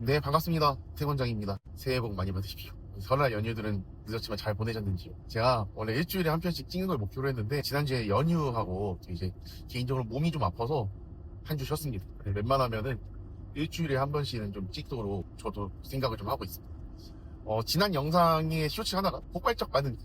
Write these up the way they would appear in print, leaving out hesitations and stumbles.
네, 반갑습니다. 태권장입니다. 새해 복 많이 받으십시오. 설날 연휴들은 늦었지만 잘 보내셨는지요? 제가 원래 일주일에 한 편씩 찍는 걸 목표로 했는데 지난주에 연휴하고 이제 개인적으로 몸이 좀 아파서 한 주 쉬었습니다. 웬만하면은 일주일에 한 번씩은 좀 찍도록 저도 생각을 좀 하고 있습니다. 지난 영상에 쇼츠 하나가 폭발적 반응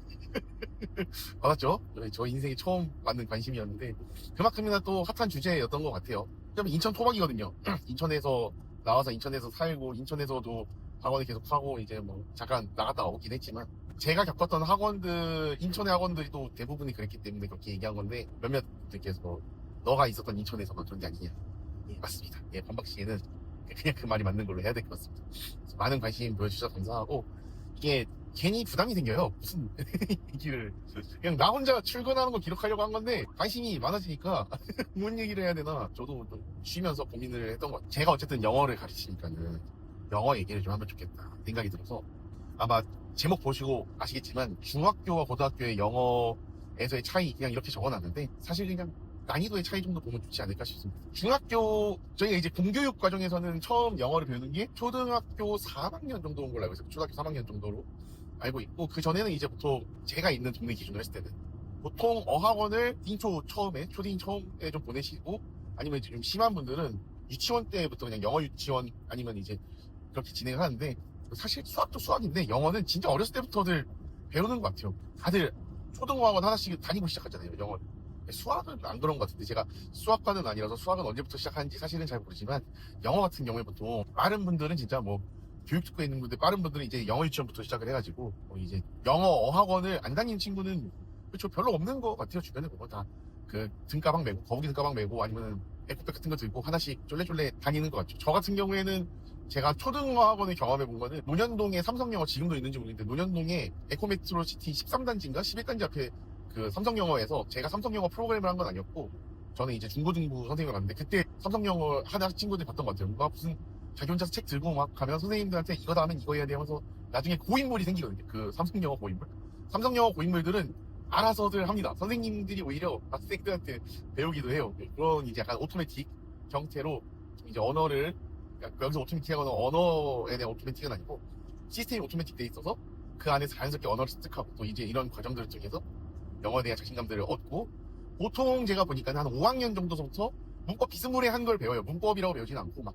받았죠? 저 인생에 처음 받는 관심이었는데 그만큼이나 또 핫한 주제였던 것 같아요. 그러면 인천 토박이거든요. 인천에서 나와서 인천에서 살고 인천에서도 학원을 계속 하고 이제 뭐 잠깐 나갔다 오긴 했지만 제가 겪었던 학원들 인천의 학원들이 또 대부분이 그랬기 때문에 그렇게 얘기한 건데 몇몇 분들께서 너가 있었던 인천에서만 그런 게 아니냐. 예, 맞습니다. 예, 반박시에는 그냥 그 말이 맞는 걸로 해야 될 것 같습니다. 많은 관심 보여주셔서 감사하고 이게 괜히 부담이 생겨요. 무슨 얘기를 그냥 나 혼자 출근하는 거 기록하려고 한 건데 관심이 많아지니까 뭔 얘기를 해야 되나 저도 좀 쉬면서 고민을 했던 것 같아요. 제가 어쨌든 영어를 가르치니까는 영어 얘기를 좀 하면 좋겠다 생각이 들어서 아마 제목 보시고 아시겠지만 중학교와 고등학교의 영어에서의 차이 그냥 이렇게 적어놨는데 사실 그냥 난이도의 차이 정도 보면 좋지 않을까 싶습니다. 중학교 저희가 이제 공교육 과정에서는 처음 영어를 배우는 게 초등학교 4학년 정도 온 걸로 알고 있어요. 초등학교 3학년 정도로 알고 있고 그 전에는 이제 보통 제가 있는 동네 기준으로 했을 때는 보통 어학원을 초딩 처음에 좀 보내시고 아니면 이제 좀 심한 분들은 유치원 때부터 그냥 영어 유치원 아니면 이제 그렇게 진행을 하는데 사실 수학도 수학인데 영어는 진짜 어렸을 때부터들 배우는 것 같아요. 다들 초등어학원 하나씩 다니고 시작하잖아요. 영어. 수학은 안 그런 것 같은데 제가 수학과는 아니라서 수학은 언제부터 시작하는지 사실은 잘 모르지만 영어 같은 경우에 보통 빠른 분들은 진짜 뭐 교육직구에 있는 분들 빠른 분들은 이제 영어 유치원부터 시작을 해가지고 이제 영어 어학원을 안 다니는 친구는 그렇죠 별로 없는 것 같아요. 주변에 보면 다 그 등가방 메고 거북이 등가방 메고 아니면 에코백 같은 거 들고 하나씩 쫄래쫄래 다니는 것 같죠. 저 같은 경우에는 제가 초등어학원을 경험해 본 거는 논현동에 삼성영어 지금도 있는지 모르겠는데 논현동에 에코메트로시티 13단지인가 11단지 앞에 그 삼성영어에서 제가 삼성영어 프로그램을 한 건 아니었고 저는 이제 중고등부 선생님을 갔는데 그때 삼성영어 하나 친구들이 봤던 것 같아요. 막 무슨 자기 혼자서 책 들고 막 가면 선생님들한테 이거 다음엔 이거 해야 돼 하면서 나중에 고인물이 생기거든요. 그 삼성영어 고인물. 삼성영어 고인물들은 알아서들 합니다. 선생님들이 오히려 학생들한테 배우기도 해요. 그런 이제 약간 오토매틱 형태로 이제 언어를 여기서 오토매틱하거나 언어에 대한 오토매틱은 아니고 시스템이 오토매틱 돼 있어서 그 안에서 자연스럽게 언어를 습득하고 또 이제 이런 과정들을 통해서 영어에 대한 자신감들을 얻고 보통 제가 보니까 한 5학년 정도서부터 문법 비스무리한 걸 배워요. 문법이라고 배우진 않고 막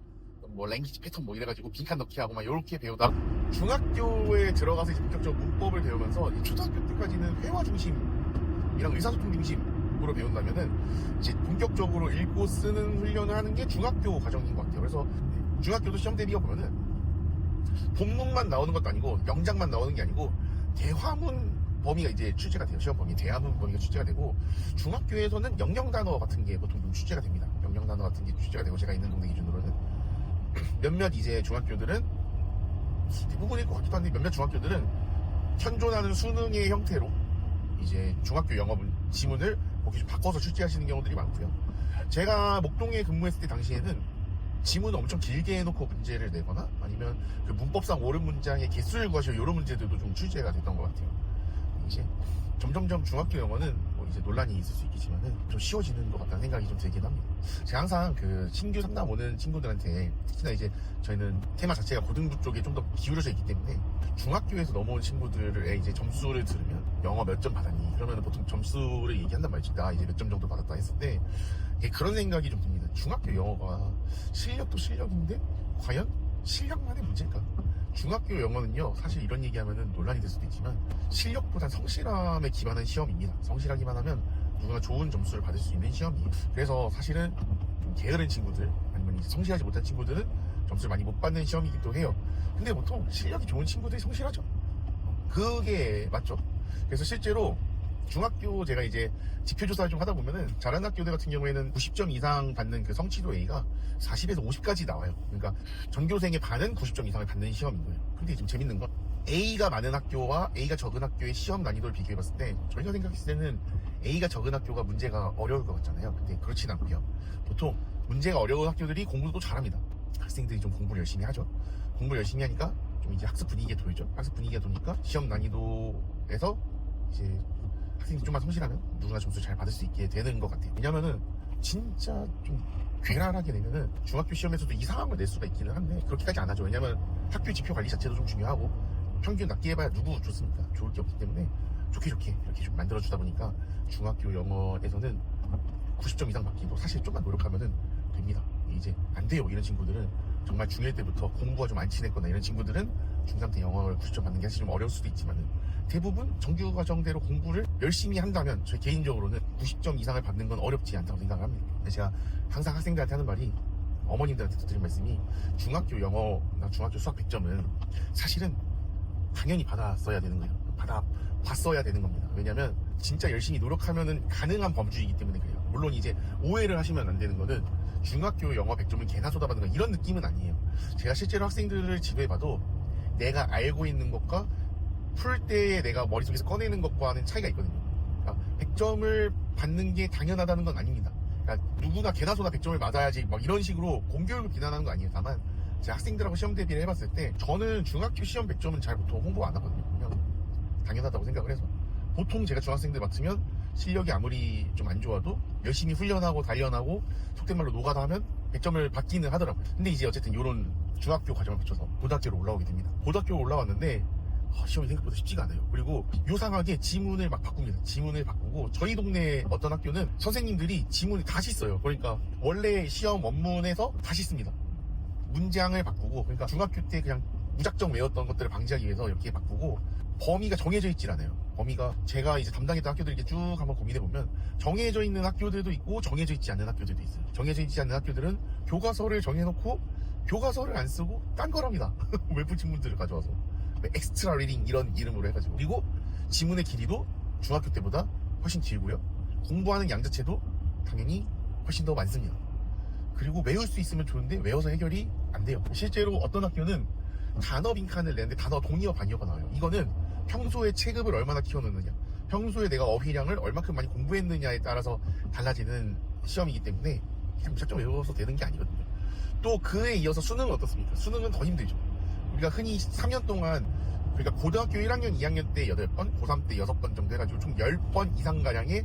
뭐 랭귀지 패턴 뭐 이래가지고 빈칸 넣기 하고 막 요렇게 배우다가 중학교에 들어가서 이제 본격적으로 문법을 배우면서 초등학교 때까지는 회화 중심이랑 의사소통 중심으로 배운다면은 이제 본격적으로 읽고 쓰는 훈련을 하는 게 중학교 과정인 것 같아요. 그래서 중학교도 시험 대비가 보면은 본문만 나오는 것도 아니고 명작만 나오는 게 아니고 대화문 범위가 이제 출제가 돼요. 시험 범위 대화문 범위가 출제가 되고 중학교에서는 영영단어 같은 게 보통 좀 출제가 됩니다. 영영단어 같은 게 출제가 되고 제가 있는 동네 기준으로는 몇몇 이제 중학교들은 대부분일 것 같기도 한데 몇몇 중학교들은 현존하는 수능의 형태로 이제 중학교 영어 지문을 거기 좀 바꿔서 출제하시는 경우들이 많고요. 제가 목동에 근무했을 때 당시에는 지문을 엄청 길게 해놓고 문제를 내거나 아니면 그 문법상 옳은 문장의 개수를 구하시오 이런 문제들도 좀 출제가 됐던 것 같아요. 이제 점점점 중학교 영어는 뭐 이제 논란이 있을 수 있겠지만은 좀 쉬워지는 것 같다는 생각이 좀 들긴 합니다. 제가 항상 그 신규 상담 오는 친구들한테 특히나 이제 저희는 테마 자체가 고등부 쪽에 좀 더 기울어져 있기 때문에 중학교에서 넘어온 친구들의 이제 점수를 들으면 영어 몇 점 받았니? 그러면 보통 점수를 얘기한단 말이지. 나 이제 몇 점 정도 받았다 했을 때 그런 생각이 좀 듭니다. 중학교 영어가 실력도 실력인데 과연 실력만의 문제일까? 중학교 영어는요 사실 이런 얘기하면은 논란이 될 수도 있지만 실력보단 성실함에 기반한 시험입니다. 성실하기만 하면 누구나 좋은 점수를 받을 수 있는 시험이에요. 그래서 사실은 좀 게으른 친구들 아니면 이제 성실하지 못한 친구들은 점수를 많이 못 받는 시험이기도 해요. 근데 보통 실력이 좋은 친구들이 성실하죠. 그게 맞죠. 그래서 실제로 중학교 제가 이제 지표조사를 좀 하다 보면은 잘하는 학교들 같은 경우에는 90점 이상 받는 그 성취도 A가 40에서 50까지 나와요. 그러니까 전교생의 반은 90점 이상을 받는 시험인 거예요. 근데 좀 재밌는 건 A가 많은 학교와 A가 적은 학교의 시험 난이도를 비교해 봤을 때 저희가 생각했을 때는 A가 적은 학교가 문제가 어려울 것 같잖아요. 근데 그렇진 않고요. 보통 문제가 어려운 학교들이 공부도 잘합니다. 학생들이 좀 공부를 열심히 하죠. 공부를 열심히 하니까 좀 이제 학습 분위기에 돌죠. 학습 분위기가 도니까 시험 난이도에서 이제 학생이 좀만 성실하면 누구나 점수 잘 받을 수 있게 되는 것 같아요. 왜냐면은 진짜 좀 괴랄하게 되면은 중학교 시험에서도 이상한 걸 낼 수가 있기는 한데 그렇게까지 안 하죠. 왜냐면 학교 지표 관리 자체도 좀 중요하고 평균 낮게 해봐야 누구 좋습니까? 좋을 게 없기 때문에 좋게 이렇게 좀 만들어주다 보니까 중학교 영어에서는 90점 이상 받기도 사실 좀만 노력하면은 됩니다. 이제 안 돼요. 이런 친구들은 정말 중1 때부터 공부가 좀 안 친했거나 이런 친구들은 중3 때 영어를 90점 받는 게 사실 좀 어려울 수도 있지만은 대부분 정규 과정대로 공부를 열심히 한다면 저희 개인적으로는 90점 이상을 받는 건 어렵지 않다고 생각을 합니다. 제가 항상 학생들한테 하는 말이 어머님들한테도 드린 말씀이 중학교 영어나 중학교 수학 100점은 사실은 당연히 받았어야 되는 거예요. 받았어야 되는 겁니다. 왜냐면 진짜 열심히 노력하면은 가능한 범주이기 때문에 그래요. 물론 이제 오해를 하시면 안 되는 거는 중학교 영어 100점은 개나 쏟아받는 거 이런 느낌은 아니에요. 제가 실제로 학생들을 지도해봐도 내가 알고 있는 것과 풀 때에 내가 머릿속에서 꺼내는 것과는 차이가 있거든요. 그러니까 100점을 받는 게 당연하다는 건 아닙니다. 그러니까 누구나 개나 소나 100점을 맞아야지 막 이런 식으로 공교육을 비난하는 거 아니에요. 다만 제가 학생들하고 시험 대비를 해봤을 때 저는 중학교 시험 100점은 잘 보통 홍보 안 하거든요. 그냥 당연하다고 생각을 해서 보통 제가 중학생들 맡으면 실력이 아무리 좀 안 좋아도 열심히 훈련하고 단련하고 속된 말로 노가다 하면 100점을 받기는 하더라고요. 근데 이제 어쨌든 이런 중학교 과정을 거쳐서 고등학교로 올라오게 됩니다. 고등학교로 올라왔는데 시험이 생각보다 쉽지가 않아요. 그리고 요상하게 지문을 막 바꿉니다. 지문을 바꾸고 저희 동네 어떤 학교는 선생님들이 지문을 다시 써요. 그러니까 원래 시험 원문에서 다시 씁니다. 문장을 바꾸고 그러니까 중학교 때 그냥 무작정 외웠던 것들을 방지하기 위해서 이렇게 바꾸고 범위가 정해져 있질 않아요. 범위가 제가 이제 담당했던 학교들 이렇게 쭉 한번 고민해 보면 정해져 있는 학교들도 있고 정해져 있지 않는 학교들도 있어요. 정해져 있지 않는 학교들은 교과서를 정해놓고 교과서를 안 쓰고 딴 거랍니다. 외부 지문들을 가져와서 엑스트라 리딩 이런 이름으로 해가지고 그리고 지문의 길이도 중학교 때보다 훨씬 길고요. 공부하는 양 자체도 당연히 훨씬 더 많습니다. 그리고 외울 수 있으면 좋은데 외워서 해결이 안 돼요. 실제로 어떤 학교는 단어 빈칸을 내는데 단어 동의어 반의어가 나와요. 이거는 평소에 체급을 얼마나 키워놓느냐, 평소에 내가 어휘량을 얼마큼 많이 공부했느냐에 따라서 달라지는 시험이기 때문에 그냥 무작정 외워서 되는 게 아니거든요. 또 그에 이어서 수능은 어떻습니까? 수능은 더 힘들죠. 우리가 흔히 3년 동안 그러니까 고등학교 1학년, 2학년 때 8번, 고3 때 6번 정도 해가지고 총 10번 이상가량의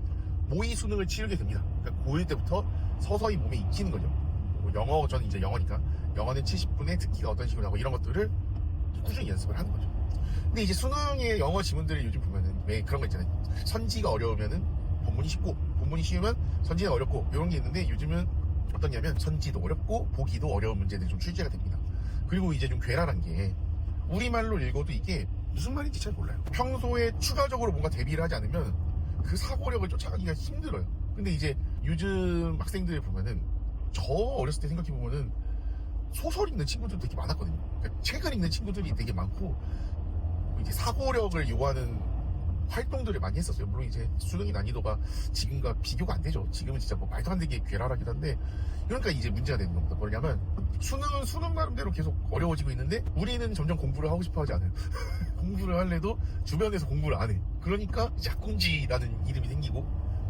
모의 수능을 치르게 됩니다. 그러니까 고1 때부터 서서히 몸에 익히는 거죠. 영어, 저는 이제 영어니까 영어는 70분에 듣기가 어떤 식으로 하고 이런 것들을 꾸준히 연습을 하는 거죠. 근데 이제 수능의 영어 지문들을 요즘 보면은 왜 그런 거 있잖아요. 선지가 어려우면은 본문이 쉽고 본문이 쉬우면 선지가 어렵고 이런 게 있는데 요즘은 어떠냐면 선지도 어렵고 보기도 어려운 문제들이 좀 출제가 됩니다. 그리고 이제 좀 괴랄한 게 우리말로 읽어도 이게 무슨 말인지 잘 몰라요. 평소에 추가적으로 뭔가 대비를 하지 않으면 그 사고력을 쫓아가기가 힘들어요. 근데 이제 요즘 학생들 보면은 저 어렸을 때 생각해보면은 소설 읽는 친구들도 되게 많았거든요. 그러니까 책을 읽는 친구들이 되게 많고 이제 사고력을 요구하는 활동들을 많이 했었어요. 물론 이제 수능의 난이도가 지금과 비교가 안 되죠. 지금은 진짜 뭐 말도 안 되게 괴랄하기도 한데 그러니까 이제 문제가 되는 겁니다. 뭐냐면 수능은 수능 나름대로 계속 어려워지고 있는데 우리는 점점 공부를 하고 싶어 하지 않아요. 공부를 할래도 주변에서 공부를 안 해. 그러니까 약공지라는 이름이 생기고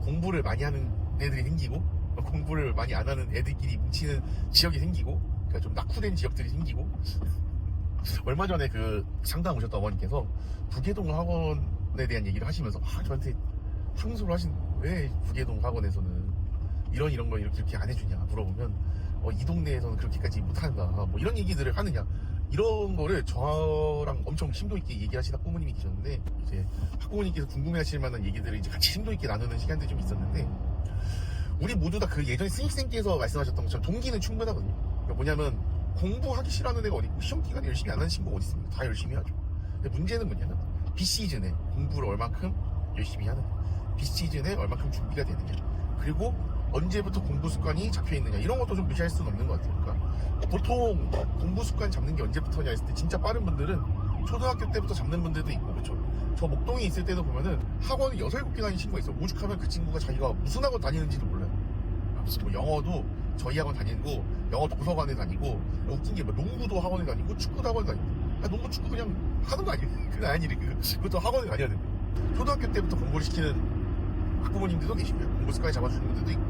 공부를 많이 하는 애들이 생기고 공부를 많이 안 하는 애들끼리 뭉치는 지역이 생기고 그러니까 좀 낙후된 지역들이 생기고 얼마 전에 그 상담 오셨던 어머니께서 부계동 학원에 대한 얘기를 하시면서 저한테 항소를 하신 왜 부계동 학원에서는 이런 걸 이렇게 안 해주냐 물어보면 이 동네에서는 그렇게까지 못한다 뭐 이런 얘기들을 하느냐 이런 거를 저랑 엄청 심도 있게 얘기하신 학부모님이 계셨는데 이제 학부모님께서 궁금해하실 만한 얘기들을 이제 같이 심도 있게 나누는 시간들이 좀 있었는데 우리 모두 다 그 예전에 스님께서 말씀하셨던 것처럼 동기는 충분하거든요. 그러니까 뭐냐면 공부하기 싫어하는 애가 어디 있고 시험 기간에 열심히 안 하는 친구가 어디 있습니까? 다 열심히 하죠. 근데 문제는 뭐냐면 비시즌에 공부를 얼만큼 열심히 하느냐, 비시즌에 얼만큼 준비가 되느냐, 그리고 언제부터 공부 습관이 잡혀 있느냐 이런 것도 좀 무시할 수는 없는 것 같아요. 그러니까 보통 공부 습관 잡는 게 언제부터냐 했을 때 진짜 빠른 분들은 초등학교 때부터 잡는 분들도 있고 그렇죠. 저 목동에 있을 때도 보면은 학원을 6, 7개 다니는 친구가 있어. 오죽하면 그 친구가 자기가 무슨 학원 다니는지도 몰라요. 무슨 뭐 영어도 저희 학원 다니고 영어 도서관에 다니고 웃긴 게 뭐 농구도 학원에 다니고 축구도 학원에 다니고 농구 축구 그냥 하는 거 아니에요? 그냥 아니래. 그것도 학원에 다녀야 돼요. 초등학교 때부터 공부를 시키는 학부모님들도 계시고요. 공부 습관을 잡아주는 분들도 있고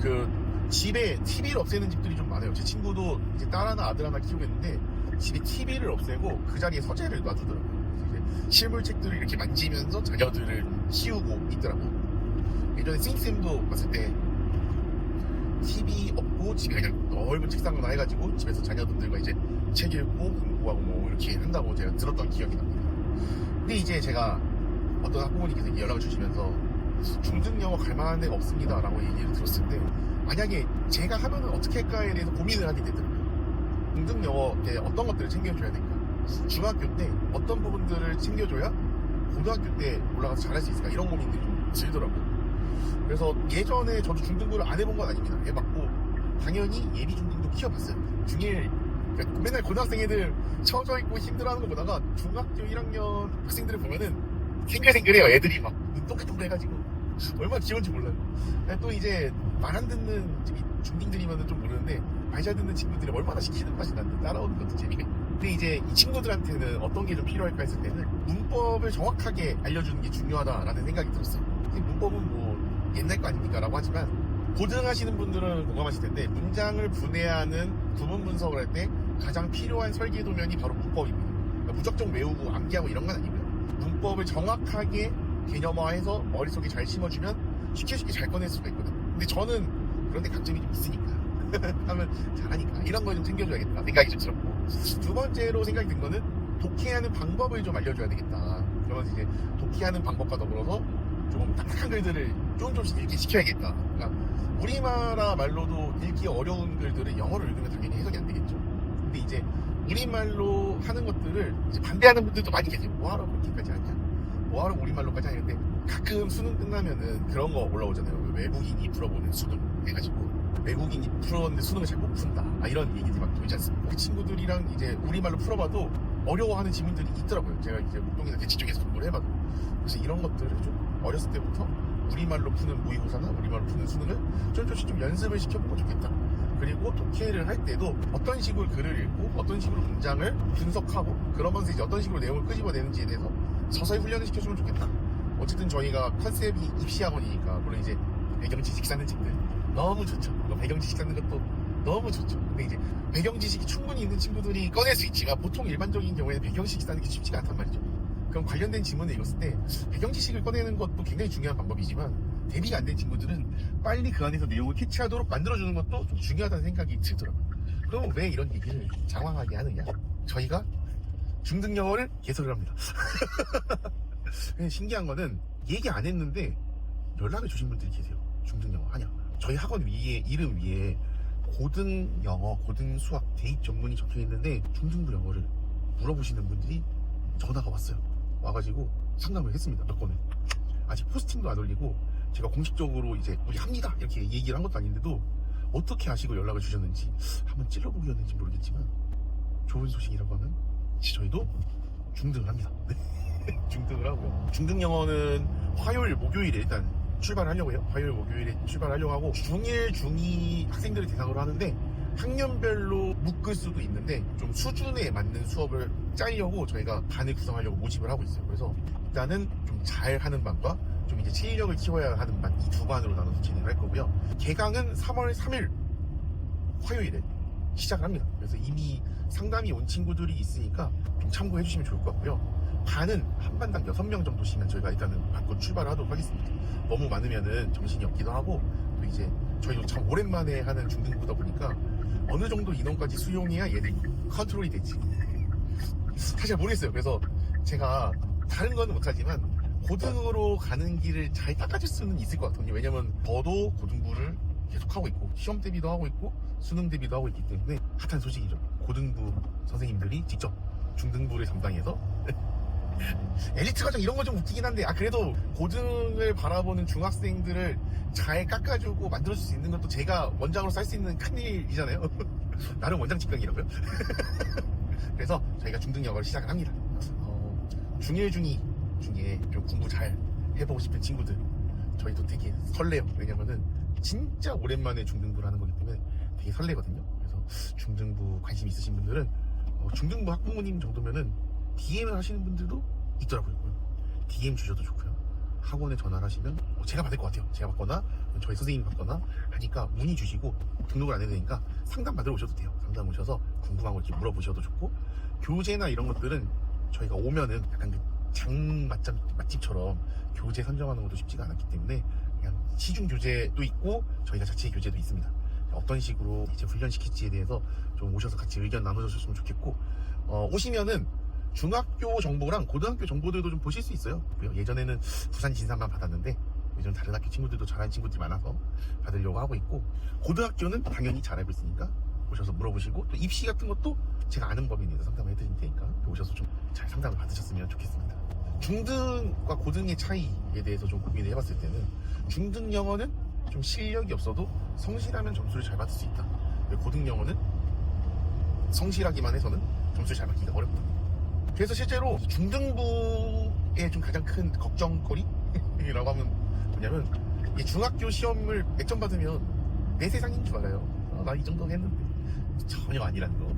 그 집에 TV를 없애는 집들이 좀 많아요. 제 친구도 이제 딸 하나 아들 하나 키우고 있는데 집에 TV를 없애고 그 자리에 서재를 놔두더라고요. 실물책들을 이렇게 만지면서 자녀들을 키우고 있더라고요. 예전에 쌤도 봤을 때 TV 없고 집에 그냥 넓은 책상 하나 해가지고 집에서 자녀분들과 이제 책 읽고 공부하고 뭐 이렇게 한다고 제가 들었던 기억이 납니다. 근데 이제 제가 어떤 학부모님께서 이렇게 연락을 주시면서 중등영어 갈만한 데가 없습니다 라고 얘기를 들었을 때 만약에 제가 하면은 어떻게 할까에 대해서 고민을 하게 되더라고요. 중등영어에 어떤 것들을 챙겨줘야 될까? 중학교 때 어떤 부분들을 챙겨줘야 고등학교 때 올라가서 잘할 수 있을까? 이런 고민들이 좀 들더라고요. 그래서 예전에 저도 중등부를 안 해본 건 아닙니다. 해봤고 당연히 예비 중등도 키워봤어요. 중1 그러니까 맨날 고등학생 애들 처져 있고 힘들어하는 것보다가 중학교 1학년 학생들을 보면은 생글생글해요. 애들이 막 눈 동글동글해가지고 얼마나 귀여운지 몰라요. 또 이제 말 안 듣는 중딩들이면 좀 모르는데 말 잘 듣는 친구들이 얼마나 시키는 맛이 나는데 따라오는 것도 재미가 있고. 근데 이제 이 친구들한테는 어떤 게 좀 필요할까 했을 때는 문법을 정확하게 알려주는 게 중요하다라는 생각이 들었어요. 문법은 뭐 옛날 거 아닙니까 라고 하지만 고등하시는 분들은 공감하실 텐데 문장을 분해하는 구문 분석을 할 때 가장 필요한 설계 도면이 바로 문법입니다. 그러니까 무작정 외우고 암기하고 이런 건 아니고요. 문법을 정확하게 개념화해서 머릿속에 잘 심어주면 쉽게 잘 꺼낼 수가 있거든요. 근데 저는 그런데 강점이 좀 있으니까 하면 잘하니까 이런 걸 좀 챙겨줘야겠다 생각이 좀 들었고, 두 번째로 생각이 든 거는 독해하는 방법을 좀 알려줘야 되겠다. 그러면서 이제 독해하는 방법과 더불어서 좀 딱딱한 글들을 조금씩 읽게 시켜야겠다. 그러니까 우리나라 말로도 읽기 어려운 글들을 영어로 읽으면 당연히 해석이 안 되겠죠. 근데 이제 우리말로 하는 것들을 이제 반대하는 분들도 많이 계세요. 뭐하러 그렇게까지 하냐, 뭐하러 우리말로까지 하는데 가끔 수능 끝나면은 그런 거 올라오잖아요. 외국인이 풀어보는 수능 해가지고 외국인이 풀었는데 수능을 잘 못 푼다, 이런 얘기들이 막 돌지 않습니까? 그 친구들이랑 이제 우리말로 풀어봐도 어려워하는 지문들이 있더라고요. 제가 이제 목동이나 대치 쪽에서 공부를 해봐도. 그래서 이런 것들을 좀 어렸을 때부터 우리말로 푸는 모의고사나 우리말로 푸는 수능을 조금씩 좀 연습을 시켜보면 좋겠다. 그리고 독해를 할 때도 어떤 식으로 글을 읽고 어떤 식으로 문장을 분석하고 그러면서 이제 어떤 식으로 내용을 끄집어내는지에 대해서 서서히 훈련을 시켜주면 좋겠다. 어쨌든 저희가 컨셉이 입시학원이니까 물론 이제 배경지식 쌓는 친구들 너무 좋죠. 배경지식 쌓는 것도 너무 좋죠. 근데 이제 배경지식이 충분히 있는 친구들이 꺼낼 수 있지만 보통 일반적인 경우에는 배경지식 쌓는 게 쉽지가 않단 말이죠. 그럼 관련된 지문을 읽었을 때 배경지식을 꺼내는 것도 굉장히 중요한 방법이지만 대비가 안 된 친구들은 빨리 그 안에서 내용을 캐치하도록 만들어주는 것도 좀 중요하다는 생각이 들더라고요. 그럼 왜 이런 얘기를 장황하게 하느냐? 저희가 중등영어를 개설을 합니다. 신기한 거는 얘기 안 했는데 연락을 주신 분들이 계세요. 중등영어 하냐? 저희 학원 위에 이름 위에 고등영어, 고등수학, 대입 전문이 적혀 있는데 중등부 영어를 물어보시는 분들이 전화가 왔어요. 와가지고 상담을 했습니다. 몇 건을. 아직 포스팅도 안 올리고 제가 공식적으로 이제 우리 합니다 이렇게 얘기를 한 것도 아닌데도 어떻게 아시고 연락을 주셨는지 한번 찔러보기였는지 모르겠지만 좋은 소식이라고 하면 저희도 중등을 합니다. 중등을 하고요. 중등 영어는 화요일, 목요일에 일단 출발하려고 해요. 화요일, 목요일에 출발하려고 하고 중1, 중2 학생들을 대상으로 하는데 학년별로 묶을 수도 있는데 좀 수준에 맞는 수업을 짜려고 저희가 반을 구성하려고 모집을 하고 있어요. 그래서 일단은 좀 잘하는 반과 좀 이제 체력을 키워야 하는 반, 이 두 반으로 나눠서 진행할 거고요. 개강은 3월 3일 화요일에 시작을 합니다. 그래서 이미 상담이 온 친구들이 있으니까 좀 참고해 주시면 좋을 것 같고요. 반은 한 반당 6명 정도씩만 저희가 일단은 받고 출발을 하도록 하겠습니다. 너무 많으면은 정신이 없기도 하고 또 이제 저희도 참 오랜만에 하는 중등부다 보니까 어느 정도 인원까지 수용해야 얘들 컨트롤이 되지. 사실 모르겠어요. 그래서 제가 다른 건 못하지만 고등으로 가는 길을 잘 닦아줄 수는 있을 것 같거든요. 왜냐면 저도 고등부를 계속 하고 있고 시험 대비도 하고 있고 수능 대비도 하고 있기 때문에 핫한 소식이죠. 고등부 선생님들이 직접 중등부를 담당해서 엘리트 과정 이런 거 좀 웃기긴 한데 그래도 고등을 바라보는 중학생들을 잘 깎아주고 만들어줄 수 있는 것도 제가 원장으로 쌀 수 있는 큰일이잖아요. 나름 원장 직강이라고요. 그래서 저희가 중등 영어를 시작을 합니다. 중1, 중2 중에 좀 공부 잘 해보고 싶은 친구들 저희도 되게 설레요. 왜냐면은 진짜 오랜만에 중등부를 하는 거기 때문에 되게 설레거든요. 그래서 중등부 관심 있으신 분들은 중등부 학부모님 정도면은 DM을 하시는 분들도 있더라고요. DM 주셔도 좋고요. 학원에 전화를 하시면 제가 받을 것 같아요. 제가 받거나 저희 선생님이 받거나 하니까 문의 주시고 등록을 안 해도 되니까 상담 받으러 오셔도 돼요. 상담 오셔서 궁금한 거 이렇게 물어보셔도 좋고, 교재나 이런 것들은 저희가 오면은 약간 그 맛집처럼 교재 선정하는 것도 쉽지가 않았기 때문에 그냥 시중 교재도 있고 저희가 자체 교재도 있습니다. 어떤 식으로 이제 훈련시킬지에 대해서 좀 오셔서 같이 의견 나눠주셨으면 좋겠고, 오시면은 중학교 정보랑 고등학교 정보들도 좀 보실 수 있어요. 예전에는 부산 진산만 받았는데 요즘 다른 학교 친구들도 잘하는 친구들이 많아서 받으려고 하고 있고, 고등학교는 당연히 잘 알고 있으니까 오셔서 물어보시고, 또 입시 같은 것도 제가 아는 범위에 대해서 상담을 해드릴 테니까 오셔서 좀 잘 상담을 받으셨으면 좋겠습니다. 중등과 고등의 차이에 대해서 좀 고민을 해봤을 때는, 중등 영어는 좀 실력이 없어도 성실하면 점수를 잘 받을 수 있다. 고등 영어는 성실하기만 해서는 점수를 잘 받기가 어렵다. 그래서 실제로 중등부의 좀 가장 큰 걱정거리라고 하면 뭐냐면, 이 중학교 시험을 100점 받으면 내 세상인 줄 알아요. 나 이 정도 했는데. 전혀 아니라는 거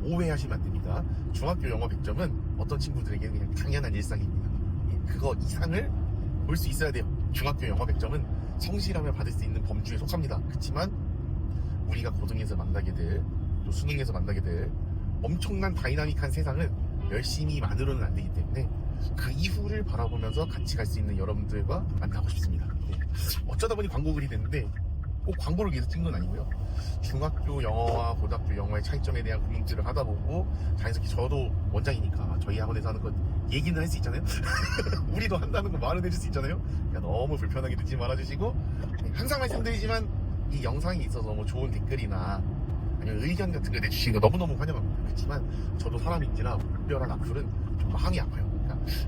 오해하시면 안 됩니다. 중학교 영어 100점은 어떤 친구들에게는 그냥 당연한 일상입니다. 그거 이상을 볼 수 있어야 돼요. 중학교 영어 100점은 성실하면 받을 수 있는 범주에 속합니다. 그렇지만 우리가 고등에서 만나게 될, 또 수능에서 만나게 될 엄청난 다이나믹한 세상은 열심히만으로는 안 되기 때문에 그 이후를 바라보면서 같이 갈 수 있는 여러분들과 만나고 싶습니다. 어쩌다 보니 광고 글이 됐는데 꼭 광고를 위해서 찍은 건 아니고요. 중학교 영어와 고등학교 영어의 차이점에 대한 궁금증을 하다 보고, 자연스럽게 저도 원장이니까 저희 학원에서 하는 거 얘기는 할 수 있잖아요. 우리도 한다는 거 말은 해줄 수 있잖아요. 그러니까 너무 불편하게 듣지 말아주시고, 항상 말씀드리지만 이 영상에 있어서 뭐 좋은 댓글이나 아니면 의견 같은 거 내주시는 거 너무너무 환영합니다. 그렇지만 저도 사람인지라 특별한 악플은 좀 마음이 아파요.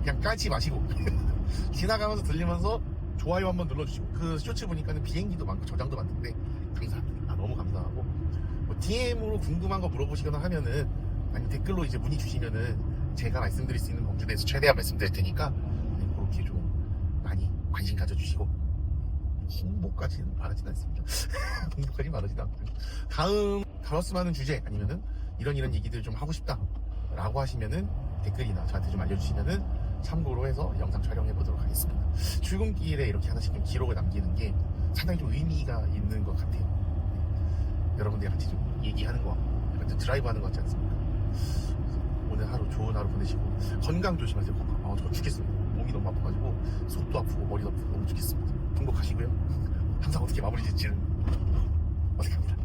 그냥 까지 마시고 지나가면서 들리면서 좋아요 한번 눌러주시고, 그 쇼츠 보니까는 비행기도 많고 저장도 많던데 감사합니다. 너무 감사하고, 뭐 DM으로 궁금한 거 물어보시거나 하면은, 아니 댓글로 이제 문의 주시면은 제가 말씀드릴 수 있는 범주 내에서 최대한 말씀드릴 테니까 그렇게 좀 많이 관심 가져주시고, 홍보까지는 바라진 않습니다. 홍보까지는 바라진 않고요. 다음 다뤘으면 하는 주제, 아니면은 이런 얘기들 좀 하고 싶다 라고 하시면은 댓글이나 저한테 좀 알려주시면은 참고로 해서 영상 촬영해 보도록 하겠습니다. 출근길에 이렇게 하나씩 좀 기록을 남기는 게 상당히 좀 의미가 있는 것 같아요. 여러분들이 같이 좀 얘기하는 거, 약간 좀 드라이브 하는 것 같지 않습니까? 오늘 하루 좋은 하루 보내시고 건강 조심하세요. 건강. 저 죽겠습니다. 몸이 너무 아파가지고 속도 아프고 머리도 아프고 너무 죽겠습니다. 행복하시고요. 항상 어떻게 마무리 짓지는 어색합니다.